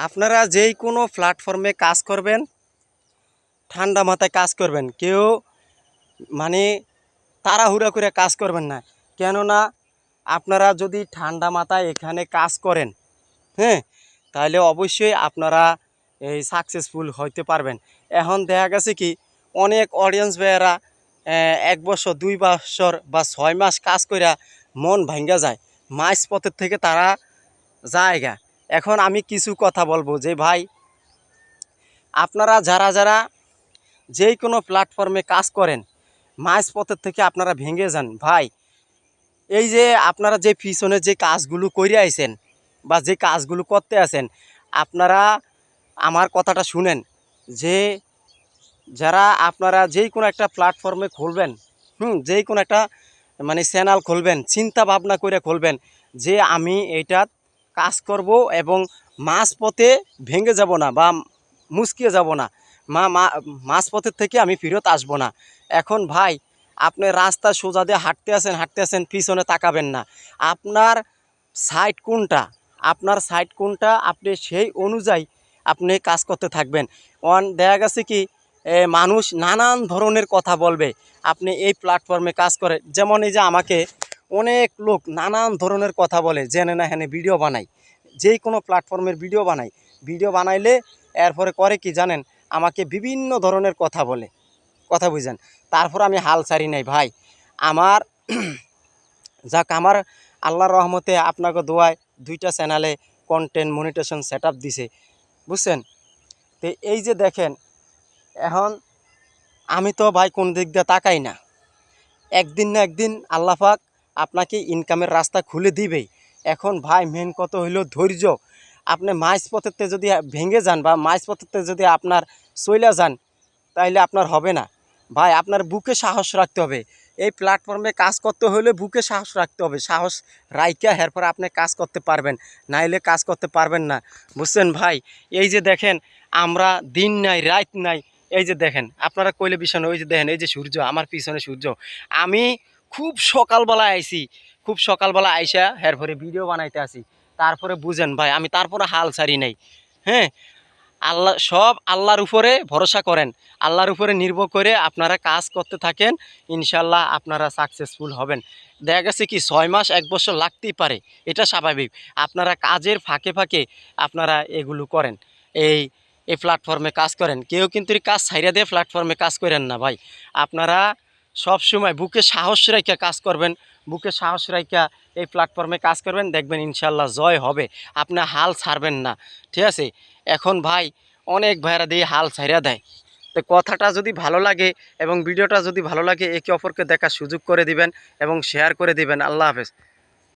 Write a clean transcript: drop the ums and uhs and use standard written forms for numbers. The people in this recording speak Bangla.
আপনারা যেই কোনো প্ল্যাটফর্মে কাজ করবেন, ঠান্ডা মাথায় কাজ করবেন। কেউ মানে তাড়াহুড়া করে কাজ করবেন না। কেননা আপনারা যদি ঠান্ডা মাথায় এখানে কাজ করেন, হ্যাঁ, তাহলে অবশ্যই আপনারা এই সাকসেসফুল হইতে পারবেন। এখন দেখা গেছে কি অনেক অডিয়েন্স ভাইয়েরা ১ বছর ২ বছর বা ৬ মাস কাজ কইরা মন ভাঙ্গা যায়, মাঝপথের থেকে তারা জায়গা। এখন আমি কিছু কথা বলবো যে ভাই, আপনারা যারা যারা যেই কোনো প্ল্যাটফর্মে কাজ করেন, মাঝপথের থেকে আপনারা ভেঙে যান ভাই। এই যে আপনারা যে পিছনে যে কাজগুলো করে আইছেন বা যে কাজগুলো করতে আছেন, আপনারা আমার কথাটা শুনেন যে যারা আপনারা যেই কোনো একটা প্ল্যাটফর্মে খুলবেন, যেই কোনো একটা মানে চ্যানেল খুলবেন, চিন্তা ভাবনা করে খুলবেন যে আমি এইটা কাজ করব এবং মাঝপথে ভেঙে যাব না বা মুচকিয়ে যাব না, মাঝপথের থেকে আমি ফেরত আসবো না। এখন ভাই, আপনি রাস্তা সোজা দিয়ে হাঁটতে আছেন, পিছনে তাকাবেন না। আপনার সাইড কোনটা, আপনার সাইড কোনটা, আপনি সেই অনুযায়ী আপনি কাজ করতে থাকবেন। দেখা গেছে কি মানুষ নানান ধরনের কথা বলবে আপনি এই প্ল্যাটফর্মে কাজ করে। যেমন এই যে আমাকে অনেক লোক নানান ধরনের কথা বলে, জেনে না হেনে ভিডিও বানাই, যেই কোনো প্ল্যাটফর্মের ভিডিও বানাই। ভিডিও বানাইলে এরপরে করে কি জানেন, আমাকে বিভিন্ন ধরনের কথা বলে, কথা বুঝেন। তারপর আমি হাল ছাড়ি নাই ভাই। আমার যাক, আমার আল্লাহর রহমতে আপনাকে দোয়ায় 2টা চ্যানেলে কন্টেন্ট মনিটেশন সেট আপ দিছে, বুঝছেন। তো এই যে দেখেন, এখন আমি তো ভাই কোন দিক দিয়ে তাকাই না, একদিন না একদিন আল্লাহ পাক আপনাকে ইনকামের রাস্তা খুলে দিবেই। এখন ভাই মেন কথা হইল ধৈর্য। আপনি মাঝপথেতে যদি ভেঙে যান বা মাঝপথেতে যদি আপনার চইলা যান, তাইলে আপনার হবে না ভাই। আপনার বুকে সাহস রাখতে হবে। এই প্ল্যাটফর্মে কাজ করতে হলে বুকে সাহস রাখতে হবে। সাহস রাইকা এরপর আপনি কাজ করতে পারবেন, নাইলে কাজ করতে পারবেন না, বুঝছেন ভাই। এই যে দেখেন, আমরা দিন নাই রাত নাই, এই যে দেখেন, আপনারা কইলে বিষয় না, ওই যে দেখেন, এই যে সূর্য, আমার পিছনে সূর্য। আমি খুব সকালবেলা আইছি, খুব সকালবেলা আইসা এরপরে ভিডিও বানাইতে আসি। তারপরে বুঝেন ভাই, আমি তারপরে হাল ছাড়ি নাই। হ্যাঁ, আল্লাহ, সব আল্লাহর উপরে ভরসা করেন, আল্লাহর উপরে নির্ভর করে আপনারা কাজ করতে থাকেন, ইনশাল্লাহ আপনারা সাকসেসফুল হবেন। দেখা গেছে কি ৬ মাস ১ বছর লাগতেই পারে, এটা স্বাভাবিক। আপনারা কাজের ফাঁকে ফাঁকে আপনারা এগুলো করেন, এই এই প্ল্যাটফর্মে কাজ করেন। কেউ কিন্তু এই কাজ ছাইড়া দিয়ে প্ল্যাটফর্মে কাজ করেন না ভাই। আপনারা সব সময় বুকে সাহস রাইখা কাজ করবেন, বুকে সাহস রাইখা এই প্ল্যাটফর্মে কাজ করবেন, দেখবেন ইনশাল্লাহ জয় হবে। আপনি হাল ছাড়বেন না, ঠিক আছে। এখন ভাই, অনেক ভাইরা দিয়ে হাল ছাইড়া দেয়। তো কথাটা যদি ভালো লাগে এবং ভিডিওটা যদি ভালো লাগে, একে অপরকে দেখার সুযোগ করে দিবেন এবং শেয়ার করে দিবেন। আল্লাহ হাফেজ।